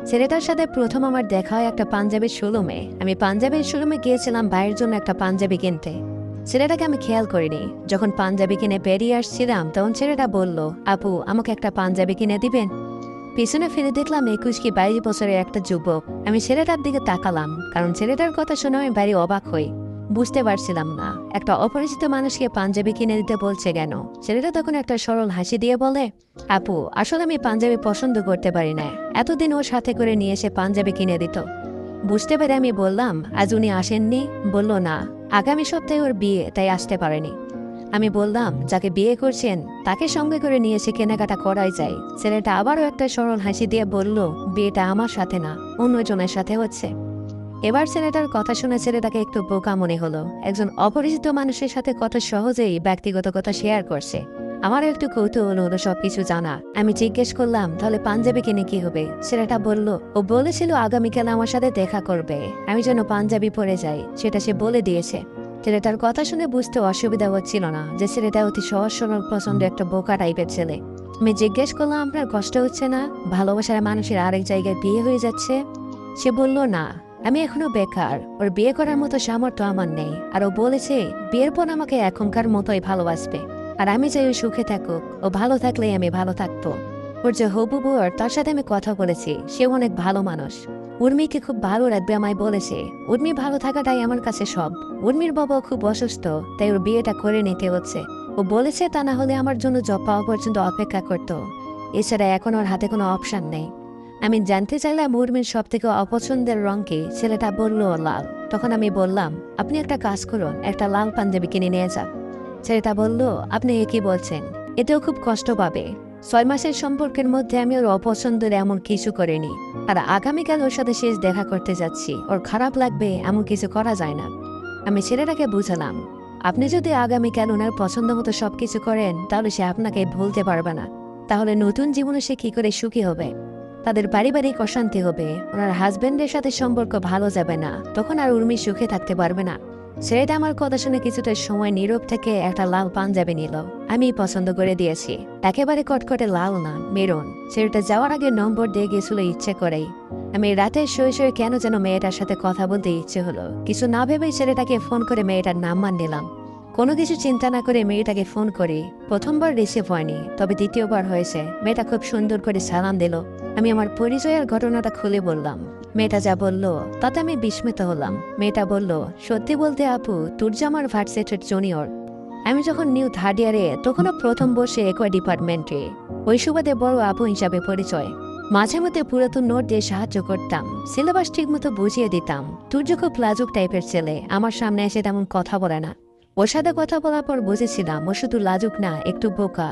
ছেলেটার সাথে প্রথম আমার দেখা হয় একটা পাঞ্জাবির শোরুমে। আমি পাঞ্জাবির শোরুমে গিয়েছিলাম ভাইয়ের জন্য একটা পাঞ্জাবি কিনতে। ছেলেটাকে আমি খেয়াল করিনি। যখন পাঞ্জাবি কিনে বেরিয়ে আসছিলাম তখন ছেলেটা বলল, আপু আমাকে একটা পাঞ্জাবি কিনে দিবেন? পিছনে ফিরে দেখলাম 21 কি 22 বছরের একটা যুবক। আমি ছেলেটার দিকে তাকালাম, কারণ ছেলেটার কথা শুনে আমি ভারী অবাক হই। বুঝতে পারছিলাম না একটা অপরিচিত মানুষকে পাঞ্জাবি কিনে দিতে বলছে কেন। ছেলেটা তখন একটা সরল হাসি দিয়ে বলে, আপু আসলে আমি পাঞ্জাবি পছন্দ করতে পারি না, এতদিন ওর সাথে করে নিয়ে এসে পাঞ্জাবি কিনে দিত। বুঝতে পেরে আমি বললাম, আজ উনি আসেননি? বলল না, আগামী সপ্তাহে ওর বিয়ে, তাই আসতে পারেনি। আমি বললাম, যাকে বিয়ে করছেন তাকে সঙ্গে করে নিয়ে এসে কেনাকাটা করাই যায়। ছেলেটা আবারও একটা সরল হাসি দিয়ে বলল, বিয়েটা আমার সাথে না, অন্যজনের সাথে হচ্ছে। এবার ছেলেটার কথা শুনে ছেলেটাকে একটু বোকা মনে হলো। একজন অপরিচিত মানুষের সাথে কত সহজেই ব্যক্তিগত কথা শেয়ার করছে। আমার একটু কৌতূহল হলো সবকিছু জানা। আমি জিজ্ঞেস করলাম, তাহলে পাঞ্জাবি কিনে কি হবে? ছেলেটা বলল, ও বলেছিল আগামীকাল আমার সাথে দেখা করবে, আমি যেন পাঞ্জাবি পরে যাই, সেটা সে বলে দিয়েছে। ছেলেটার কথা শুনে বুঝতে অসুবিধা হচ্ছিল না যে ছেলেটা অতি সহজ সরল পছন্দ একটা বোকা টাইপের ছেলে। আমি জিজ্ঞেস করলাম, আপনার কষ্ট হচ্ছে না? ভালোবাসার মানুষের আরেক জায়গায় বিয়ে হয়ে যাচ্ছে। সে বলল, না, আমি এখনো বেকার, ওর বিয়ে করার মতো সামর্থ্য আমার নেই। আর ও বলেছে বিয়ের পর আমাকে এখনকার মতোই ভালোবাসবে, আর আমি চাই ও সুখে থাকুক, ও ভালো থাকলেই আমি ভালো থাকবো। ওর যে হবু বউ, তার সাথে আমি কথা বলেছি, সে অনেক ভালো মানুষ। উর্মিকে খুব ভালো রাখবে আমায় বলেছে। উর্মি ভালো থাকাটাই আমার কাছে সব। উর্মির বাবা খুব অসুস্থ, তাই ওর বিয়েটা করে নিতে হচ্ছে। ও বলেছে তা না হলে আমার জন্য জব পাওয়া পর্যন্ত অপেক্ষা করতো। এছাড়া এখন ওর হাতে কোনো অপশন নেই। আমি জানতে চাইলাম উর্মির সব থেকে অপছন্দের রং কি। ছেলেটা বলল লাল। তখন আমি বললাম, আপনি একটা কাজ করুন, একটা লাল পাঞ্জাবি কিনে নিয়ে যান। ছেলেটা বলল, আপনি কি বলছেন? এতেও খুব কষ্ট পাবে। 6 মাসের সম্পর্কের মধ্যে আমি ওর অপছন্দের এমন কিছু করিনি। আর আগামীকাল ওর সাথে শেষ দেখা করতে যাচ্ছি, ওর খারাপ লাগবে এমন কিছু করা যায় না। আমি ছেলেটাকে বুঝালাম, আপনি যদি আগামীকাল ওনার পছন্দ মতো সবকিছু করেন তাহলে সে আপনাকে ভুলতে পারবে না। তাহলে নতুন জীবনে সে কি করে সুখী হবে? তাদের পারিবারিক অশান্তি হবে, ওনার হাজবেন্ডের সাথে সম্পর্ক ভালো যাবে না, তখন আর উর্মি সুখে থাকতে পারবে না। ছেলেটা আমার কথা শুনে কিছুটা সময় নীরব থেকে একটা লাল পাঞ্জাবি নিল। আমি পছন্দ করে দিয়েছি, একেবারে কটকটে লাল না, মেরুন। ছেলেটা যাওয়ার আগে নম্বর দিয়ে গেছিল ইচ্ছে করেই। আমি রাতে শুয়ে শুয়ে কেন যেন মেয়েটার সাথে কথা বলতে ইচ্ছে হলো। কিছু না ভেবেই ছেলেটাকে ফোন করে মেয়েটার নাম্বার নিলাম। কোনো কিছু চিন্তা না করে মেয়েটাকে ফোন করি। প্রথমবার রিসিভ হয়নি, তবে দ্বিতীয়বার হয়েছে। মেয়েটা খুব সুন্দর করে সালাম দিল। আমি আমার পরিচয়ের ঘটনাটা খুলে বললাম। মেয়েটা যা বলল তাতে আমি বিস্মিত হলাম। মেয়েটা বলল, সত্যি বলতে আপু, তুর্য আমার ভার্সিটির জুনিয়র। আমি যখন নিউ থার্ড ইয়ারে, তখনও প্রথম বর্ষে একই ডিপার্টমেন্টে। ওই সুবাদে বড় আপু হিসাবে পরিচয়। মাঝে মধ্যে পুরাতন নোট দিয়ে সাহায্য করতাম, সিলেবাস ঠিক মতো বুঝিয়ে দিতাম। তুর্য খুব লাজুক টাইপের ছেলে, আমার সামনে এসে তেমন কথা বলে না। ওর সাথে কথা বলার পর বুঝেছিলাম ও শুধু লাজুক না, একটু বোকা।